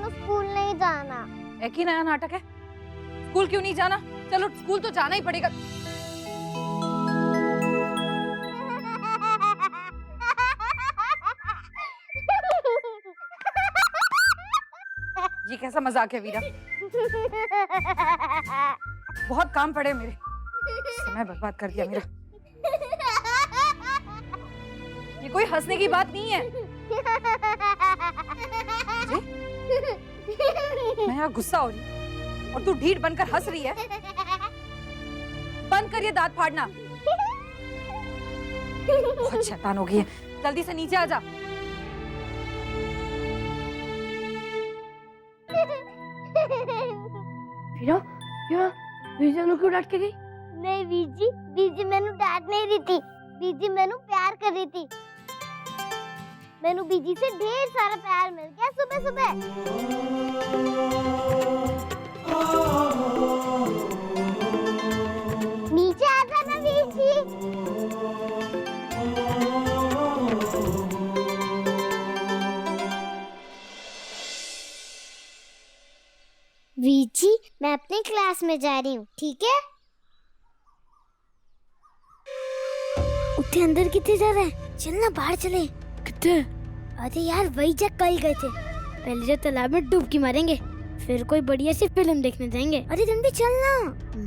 को स्कूल नहीं जाना। एक ही नया नाटक है। स्कूल क्यों नहीं जाना? चलो स्कूल तो जाना ही पड़ेगा। ये कैसा मजाक है वीरा? बहुत काम पड़े मेरे, समय बर्बाद कर दिया मेरा। ये कोई हंसने की बात नहीं है। जी? मैं यहाँ गुस्सा हो रही हूँ और तू ढीठ बनकर हंस रही है। बंद कर ये दांत फाड़ना। बहुत शैतान हो गई है। जल्दी से नीचे आ जा। बीजी क्यों डांट के गई? नहीं बीजी मैनू डांट नहीं रही थी। बीजी मैनू प्यार कर रही थी। मैनू बीजी से ढेर सारा प्यार मिल गया सुबह सुबह। नीचे आ जाना बीजी। बीजी मैं अपनी क्लास में जा रही हूँ, ठीक है? उठे अंदर कितने जा रहा है? चलना बाहर चले। कितने? अरे यार वही जब कल गए थे। पहले जो तालाब में डुबकी मारेंगे, फिर कोई बढ़िया सी फिल्म देखने जाएंगे। अरे रणवीर चलना।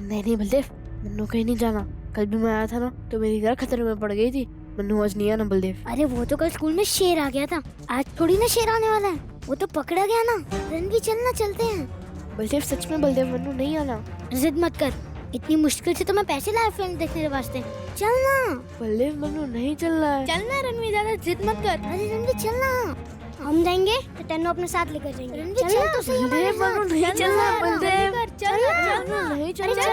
नहीं बलदेव, मन्नू कहीं नहीं जाना। कल भी मैं आया था ना तो मेरी घर खतरे में पड़ गई थी। मन्नू आज नहीं आना बलदेव। अरे वो तो कल स्कूल में शेर आ गया था, आज थोड़ी ना शेर आने वाला है। वो तो पकड़ा गया ना। रणवीर चलना, चलते हैं। बलदेव सच में बलदेव, मन्नू नहीं आना। जिद मत कर, इतनी मुश्किल से तो मैं पैसे लाया फिल्म देखने के वास्ते। चलना बलदेव, मन्नू नहीं चलना है। चलना रणवीर, ज्यादा जिद मत कर। अरे रणवीर चलना। हम जाएंगे तो तेनू अपने साथ लेकर जाएंगे। रणवीर चल तो सही। बलदेव, मन्नू नहीं चलना है। बलदेव चलना। नहीं चलना।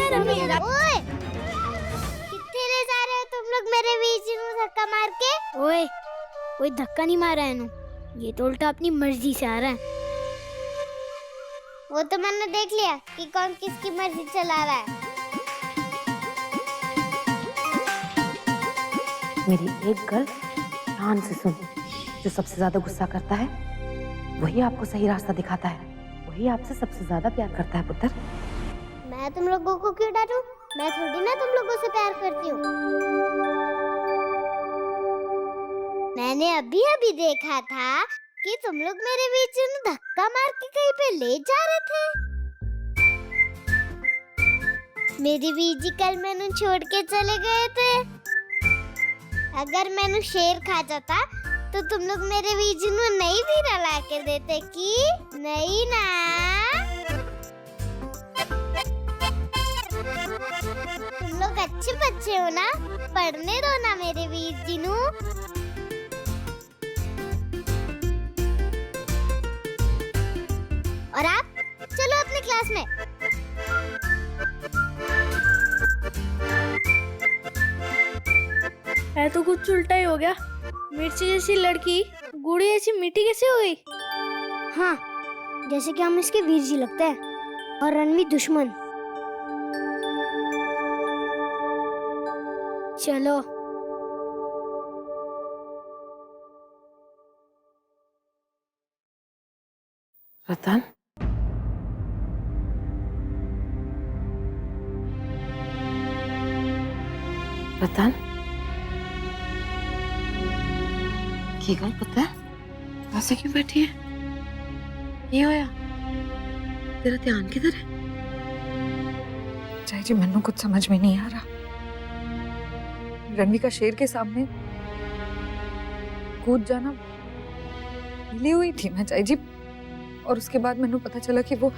रणवीर ओए, कितने ले जा रहे हो तुम लोग मेरे बीच में धक्का मार के? ओए कोई धक्का नहीं मारा है, ये तो उल्टा अपनी मर्जी से आ रहा है। वो तो मैंने देख लिया कि कौन किसकी मर्जी चला रहा है। मेरी एक गल ध्यान से सुन। जो सबसे ज्यादा गुस्सा करता है वही आपको सही रास्ता दिखाता है, वही आपसे सबसे ज्यादा प्यार करता है पुत्र। मैं तुम लोगों को क्यों डांटूं? मैं थोड़ी ना तुम लोगों से प्यार करती हूँ। मैंने अभी अभी देखा था कि तुम लोग मेरे बीच में धक्का मार के कहीं पे ले जा रहे थे। मेरी बीजी कल मैनू छोड़ के चले गए थे। अगर मैनू शेर खा जाता तो तुम लोग मेरे बीजी नू नहीं भी ला के देते कि नहीं ना? तुम लोग अच्छे बच्चे हो ना, पढ़ने दो ना मेरे बीजी नू। और आप चलो अपनी क्लास में। है तो कुछ उल्टा ही हो गया। मिर्ची जैसी लड़की गुड़ी ऐसी मीठी कैसे हो गई? हाँ, जैसे कि हम इसके वीर जी लगते हैं और रणवीर दुश्मन। चलो रतन, रतन की गल पुत्र, ऐसे क्यों बैठी है? ये होया? तेरा ध्यान किधर है? चाची जी मन्नू कुछ समझ में नहीं आ रहा। रणवीर का शेर के सामने कूद जाना ली हुई थी मैं चाची जी, और उसके बाद मैंने पता चला कि वो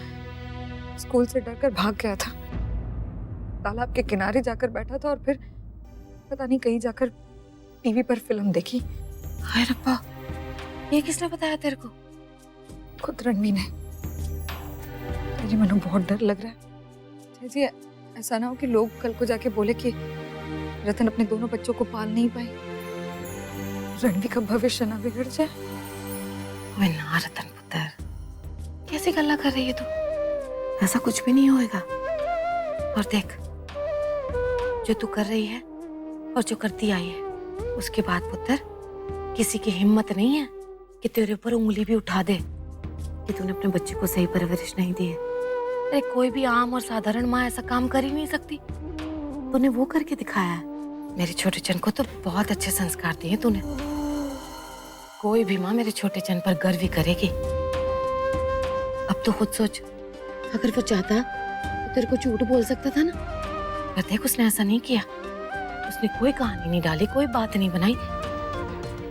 स्कूल से डरकर भाग गया था। तालाब के किनारे जाकर बैठा था और फिर पता नहीं कहीं जाकर टीवी पर फिल्म देखी। हाय रब्बा, ये किसने बताया तेरे को? खुद रणवीर ने। जी मैंने बहुत डर लग रहा है जी, ऐसा ना हो कि लोग कल को जाके बोले कि रतन अपने दोनों बच्चों को पाल नहीं पाई, रणवीर का भविष्य ना बिगड़ जाए। ओए ना रतन पुत्र, कैसी गल्ला कर रही है तू? ऐसा कुछ भी नहीं होएगा। और देख, जो तू कर रही है और जो करती आई है, उसके बाद पुत्र किसी की हिम्मत नहीं है कि तेरे ऊपर उंगली भी उठा दे। कि तूने अपने बच्चे को सही परवरिश नहीं दी है। अरे कोई भी आम और साधारण माँ ऐसा काम कर ही नहीं सकती, तूने वो करके दिखाया है। मेरे छोटे चन को तो बहुत अच्छे संस्कार दिए तूने। कोई भी माँ मेरे छोटे चन पर गर्व ही करेगी। अब तो खुद सोच, अगर वो चाहता तो तेरे को झूठ बोल सकता था ना, पर देख उसने ऐसा नहीं किया। उसने कोई कहानी नहीं डाली, कोई बात नहीं बनाई,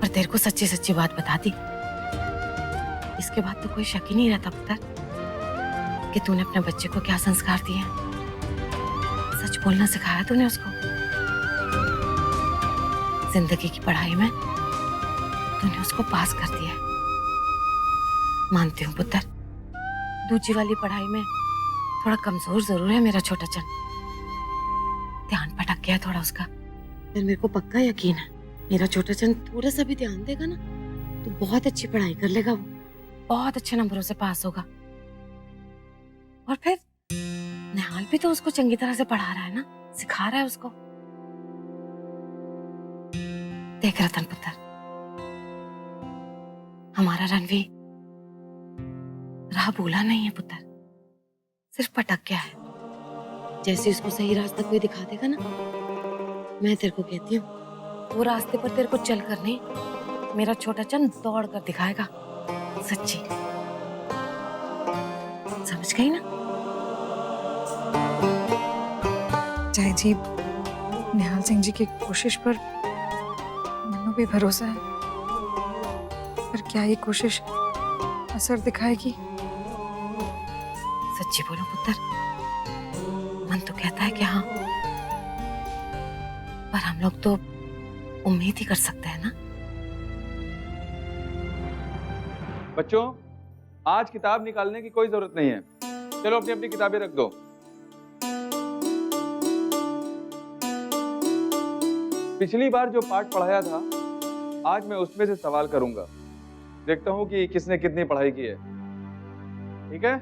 पर तेरे को सच्ची सच्ची बात बता दी। इसके बाद तो कोई शक ही नहीं रहता पुत्र कि तूने अपने बच्चे को क्या संस्कार दिए हैं। सच बोलना सिखाया तूने उसको। जिंदगी की पढ़ाई में तूने उसको पास कर दिया है। मानती हूँ पुत्र, दूसरी वाली पढ़ाई में थोड़ा कमजोर जरूर है मेरा छोटा चन, ध्यान भटक गया थोड़ा उसका। पर मेरे को पक्का यकीन है मेरा छोटा चन थोड़ा सा भी ध्यान देगा ना तो बहुत अच्छी पढ़ाई कर लेगा, वो बहुत अच्छे नंबरों से पास होगा। और फिर निहाल भी तो उसको चंगी तरह से पढ़ा रहा है ना, सिखा रहा है उसको। देख रतन पुत्र, हमारा रणवीर राह भूला नहीं है पुत्र, सिर्फ भटक गया है। जैसे उसको सही रास्ता कोई दिखा देगा ना, मैं तेरे को कहती हूँ वो रास्ते पर तेरे को चल कर नहीं, मेरा छोटा चंद दौड़ कर दिखाएगा। सच्ची समझ गई ना? चाहे जी निहाल सिंह जी की कोशिश पर मन्नू भी भरोसा है, पर क्या ये कोशिश असर दिखाएगी? सच्ची बोलो पुत्र, मन तो कहता है कि हाँ, पर हम लोग तो उम्मीद ही कर सकते हैं ना। बच्चों, आज किताब निकालने की कोई जरूरत नहीं है। चलो अपनी अपनी किताबें रख दो। पिछली बार जो पाठ पढ़ाया था, आज मैं उसमें से सवाल करूंगा। देखता हूं कि किसने कितनी पढ़ाई की है। ठीक है?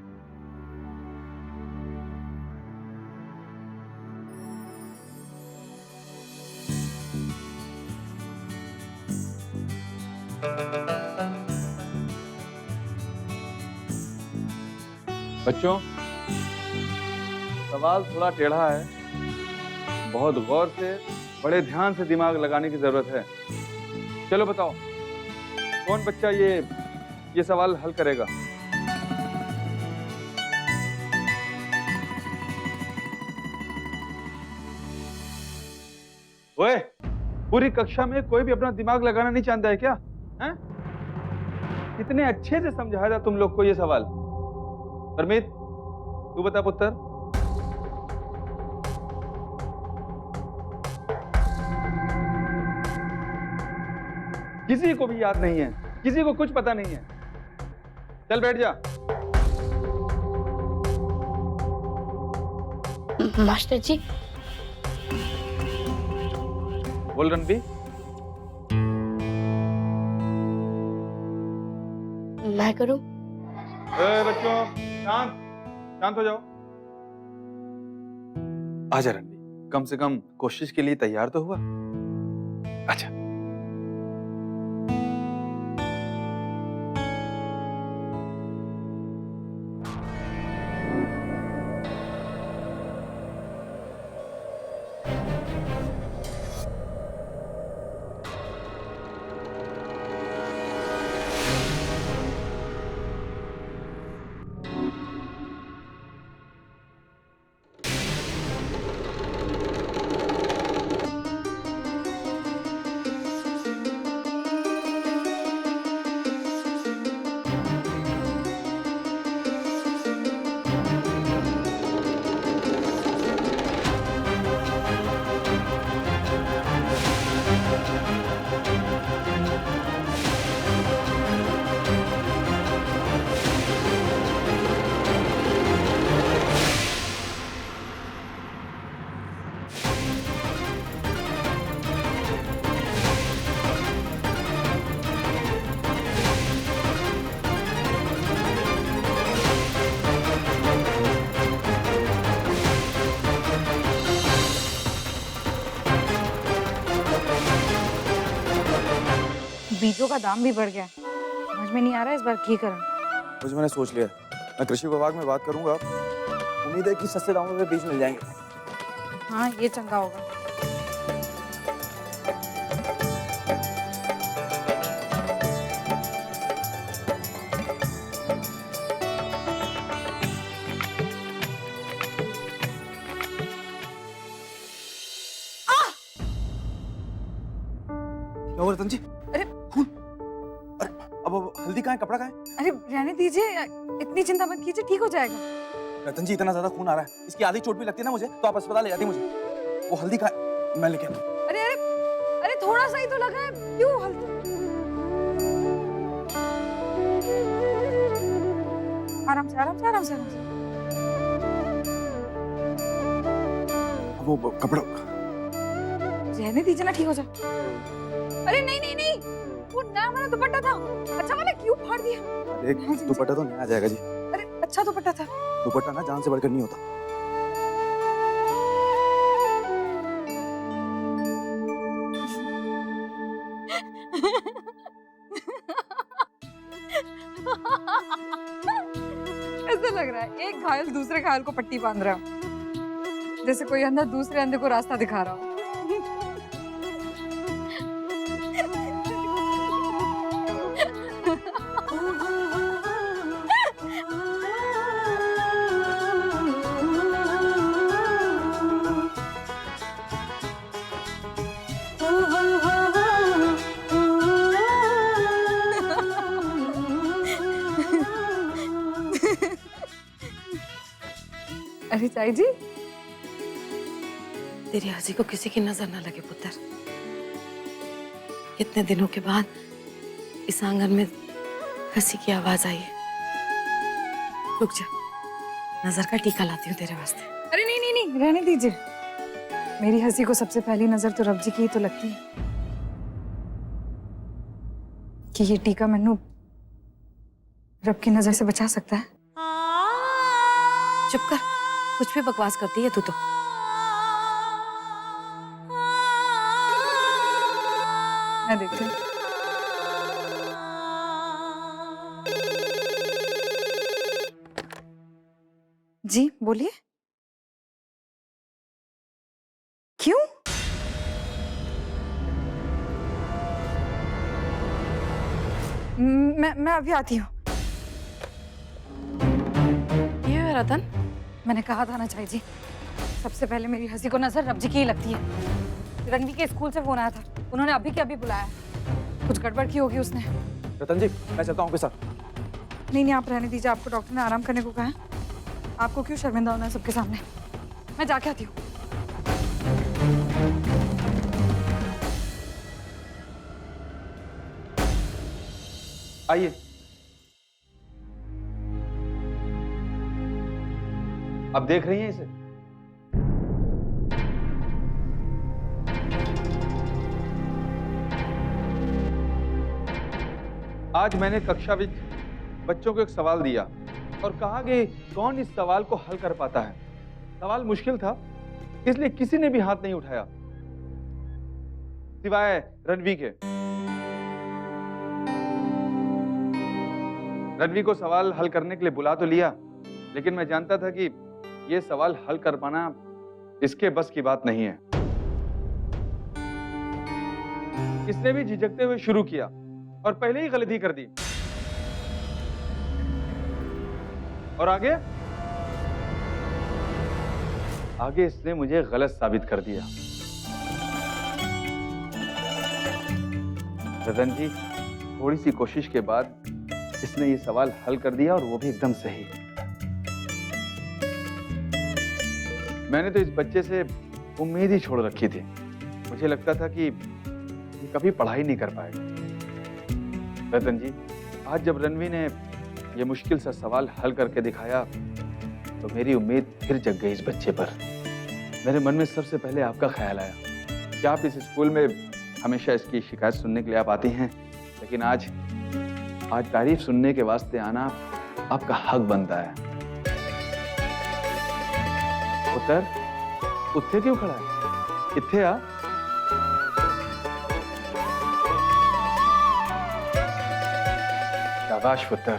बच्चों, सवाल थोड़ा टेढ़ा है, बहुत गौर से, बड़े ध्यान से दिमाग लगाने की जरूरत है। चलो बताओ, कौन बच्चा ये सवाल हल करेगा? ओए, पूरी कक्षा में कोई भी अपना दिमाग लगाना नहीं चाहता है क्या? हैं? कितने अच्छे से समझाया था तुम लोग को ये सवाल। परमीत, तू बता पुत्र। किसी को भी याद नहीं है, किसी को कुछ पता नहीं है। चल बैठ जा। मास्टर जी। बोल रणबीर। मैं करूं? बच्चों, शांत शांत हो जाओ। आजा रणबीर, कम से कम कोशिश के लिए तैयार तो हुआ। अच्छा, बीजों का दाम भी बढ़ गया है। समझ में नहीं आ रहा है इस बार क्या करें। मुझे मैंने सोच लिया, मैं कृषि विभाग में बात करूंगा। उम्मीद है कि सस्ते दामों में बीज मिल जाएंगे। हाँ ये चंगा होगा। क्या हुआ रतन जी? अरे खून! अरे अब हल्दी कहाँ है, कपड़ा कहाँ है? अरे रहने दीजिए, इतनी चिंता मत कीजिए, ठीक हो जाएगा। रतन जी इतना ज्यादा खून आ रहा है, इसकी आधी चोट भी लगती है ना मुझे तो आप अस्पताल ले जाती मुझे। वो हल्दी कहाँ है? मैं लेके आता हूँ। अरे अरे अरे थोड़ा सा ही तो लगा है, क्यों हल्दी? आराम से आराम से आराम से आराम से। वो कपड़ा रहने दीजिए ना, ठीक हो जाए। अरे नहीं नहीं नहीं, वो नया वाला दुपट्टा था, अच्छा वाला क्यों फाड़ दिया? एक दुपट्टा तो नहीं आ जाएगा जी। अरे अच्छा दुपट्टा था। दुपट्टा ना जान से बढ़कर नहीं होता। ऐसा लग रहा है एक घायल दूसरे घायल को पट्टी बांध रहा हो, जैसे कोई अंधा दूसरे अंधे को रास्ता दिखा रहा हो। अरे चाई जी, तेरी हंसी को किसी की नजर न लगे पुत्र। इतने दिनों के बाद इस आंगन में हंसी की आवाज आई है। रुक जा, नजर का टीका लाती हूँ तेरे वास्ते। अरे नहीं नहीं नहीं, रहने दीजिए। मेरी हंसी को सबसे पहली नजर तो रब जी की ही तो लगती है कि ये टीका मैनू रब की नजर से बचा सकता है। चुप कर, कुछ भी बकवास करती है तू तो। मैं देखती हूँ। जी बोलिए। क्यों? मैं अभी आती हूँ। ये है रतन? मैंने कहा था ना चाई जी, सबसे पहले मेरी हंसी को नजर रब जी की ही लगती है। रणवी के स्कूल से फोन आया था, उन्होंने अभी के अभी बुलाया। कुछ गड़बड़ की होगी उसने। रतन जी मैं चलता हूँ आपके साथ। नहीं नहीं, आप रहने दीजिए, आपको डॉक्टर ने आराम करने को कहा है। आपको क्यों शर्मिंदा होना है सबके सामने? मैं जाके आती हूँ। आइए। अब देख रही हैं इसे? आज मैंने कक्षा में बच्चों को एक सवाल दिया और कहा कि कौन इस सवाल को हल कर पाता है। सवाल मुश्किल था, इसलिए किसी ने भी हाथ नहीं उठाया सिवाय रणवी के। रणवी को सवाल हल करने के लिए बुला तो लिया, लेकिन मैं जानता था कि यह सवाल हल कर पाना इसके बस की बात नहीं है। इसने भी झिझकते हुए शुरू किया और पहले ही गलती कर दी। और आगे आगे इसने मुझे गलत साबित कर दिया। रतन जी, थोड़ी सी कोशिश के बाद इसने ये सवाल हल कर दिया और वो भी एकदम सही। मैंने तो इस बच्चे से उम्मीद ही छोड़ रखी थी। मुझे लगता था कि ये कभी पढ़ाई नहीं कर पाएगा। रतन जी, आज जब रणवी ने ये मुश्किल सा सवाल हल करके दिखाया तो मेरी उम्मीद फिर जग गई इस बच्चे पर। मेरे मन में सबसे पहले आपका ख्याल आया कि आप इस स्कूल में हमेशा इसकी शिकायत सुनने के लिए आप आती हैं, लेकिन आज तारीफ सुनने के वास्ते आना आपका हक बनता है। उत्थे क्यों खड़ा है? इत्थे आ। शाबाश पुत्र,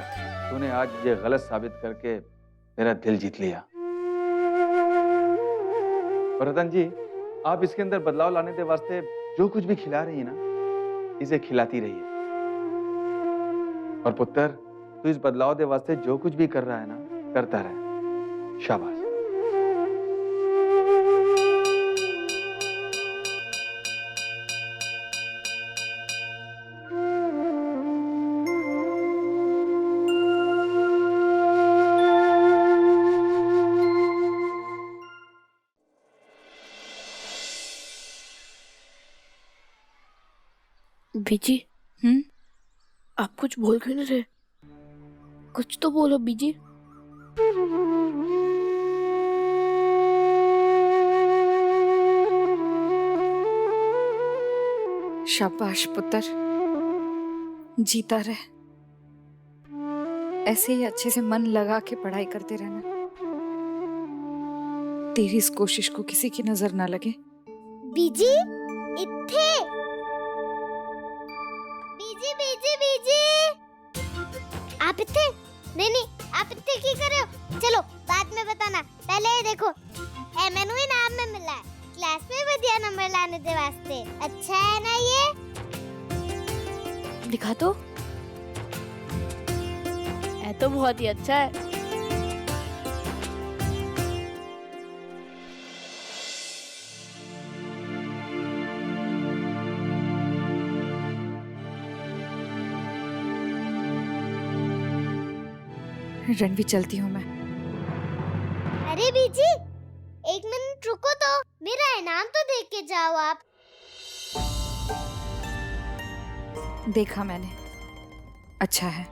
तूने आज ये गलत साबित करके मेरा दिल जीत लिया। और रतन जी, आप इसके अंदर बदलाव लाने के वास्ते जो कुछ भी खिला रही है ना, इसे खिलाती रहिए। और पुत्र, तू इस बदलाव के वास्ते जो कुछ भी कर रहा है ना, करता रहे। शाबाश। बीजी, आप कुछ बोल क्यों नहीं रहे? कुछ तो बोलो बीजी। शाबाश पुत्र, जीता रहे। ऐसे ही अच्छे से मन लगा के पढ़ाई करते रहना। तेरी इस कोशिश को किसी की नजर ना लगे। बीजी इत्थे, बीजी बीजी बीजी, आप इत्थे? नहीं, आप इत्थे की कर रहे हो? चलो बाद में बताना, पहले ये देखो, ए मैनू इनाम में मिला है क्लास में बढ़िया नंबर लाने दे वास्ते। अच्छा है ना ये? दिखा तो, है तो बहुत ही अच्छा है। रणवी, चलती हूँ मैं। अरे बीजी, एक मिनट रुको तो, मेरा इनाम तो देख के जाओ आप। देखा मैंने, अच्छा है।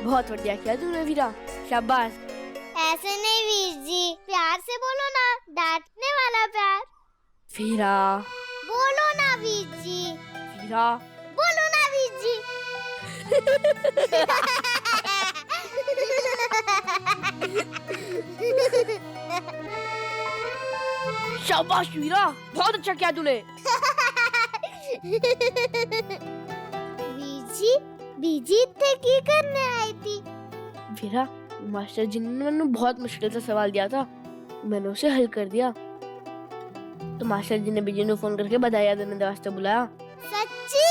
बहुत बढ़िया किया तूने वीरा, शाबाश। ऐसे नहीं वीर जी, प्यार से बोलो ना, डांटने वाला प्यार। वीरा, बोलो ना वीर जी, वीरा, बोलो ना वीर जी। शाबाश वीरा, बहुत अच्छा किया तूने। बीजी इत्थे की करने आई थी? वीरा, मास्टर जी ने मैंने बहुत मुश्किल से सवाल दिया था, मैंने उसे हल कर दिया। तो मास्टर जी ने बीजी ने फोन करके बधाई देने वास्ते बुलाया। सच्ची?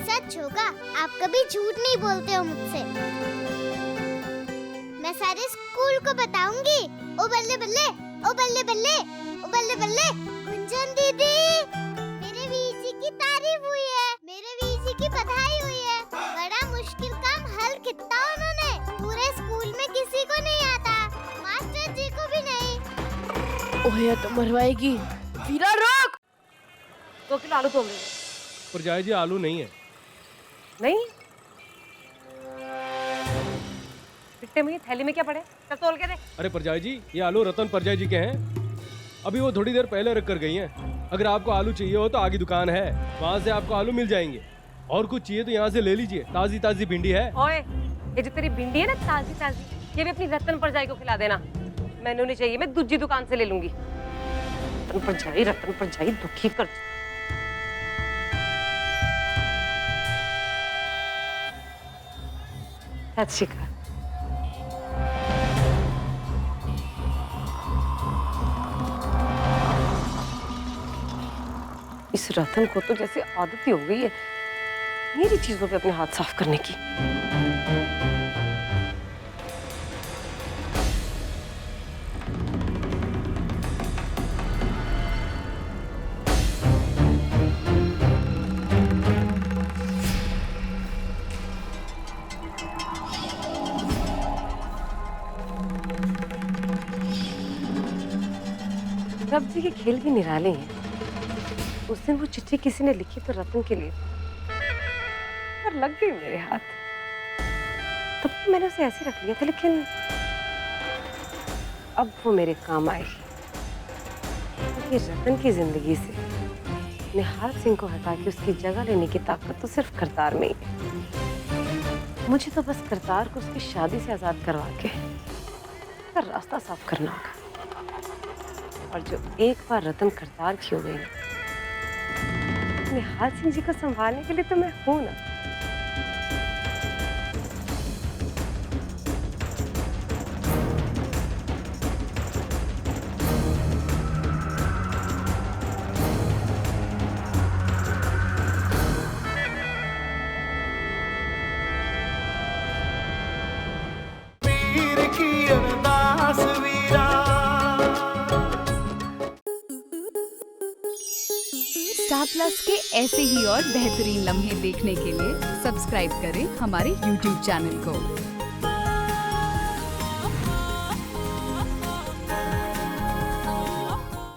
सच होगा, आप कभी झूठ नहीं बोलते हो मुझसे। मैं सारे स्कूल को बताऊंगी। ओ बल्ले बल्ले, ओ बल्ले बल्ले, ओ बल्ले बल्ले, गुंजन दीदी, मेरे वीर जी की तारीफ हुई है, मेरे वीर जी की बधाई हुई है। बड़ा मुश्किल काम हल किया उन्होंने, पूरे स्कूल में किसी को नहीं आता, मास्टर जी को भी नहीं। ओहे तो मरवाएगी। वीरा रोक। 2 किलो आलू तोल दो। परजाई जी, आलू नहीं है। नहीं, पिट्टे में थैली में क्या पड़े? चल तोल के दे। अरे परजाई जी, ये आलू रतन परजाई जी के हैं। अभी वो थोड़ी देर पहले रख कर गई हैं। अगर आपको आलू चाहिए हो तो आगे दुकान है, वहाँ से आपको आलू मिल जाएंगे। और कुछ चाहिए तो यहाँ से ले लीजिए, ताजी ताजी भिंडी है। ओए, ये जो तेरी भिंडी है ना ताजी ताजी, ये भी अपनी रतन परजाई को खिला देना। मैंने नहीं चाहिए, मैं दूसरी दुकान से ले लूंगी। रतन परजाई दुखी कर। सत श्री अकाल। इस रतन को तो जैसे आदत ही हो गई है मेरी चीजों पे अपने हाथ साफ करने की। रब जी के खेल भी निराले हैं। उस दिन वो चिट्ठी किसी ने लिखी तो रतन के लिए, पर लग गई मेरे हाथ। तब तो मैंने उसे ऐसे रख लिया था, लेकिन अब वो मेरे काम आएगी। क्योंकि रतन की जिंदगी से निहाल सिंह को हटा के उसकी जगह लेने की ताकत तो सिर्फ करतार में ही है। मुझे तो बस करतार को उसकी शादी से आजाद करवा के रास्ता साफ करना होगा। और जो एक बार रतन करतार की हो गई ना, निहाल सिंह जी को संभालने के लिए तो मैं हूं ना। स्टार प्लस के ऐसे ही और बेहतरीन लम्हे देखने के लिए सब्सक्राइब करें हमारे YouTube चैनल को।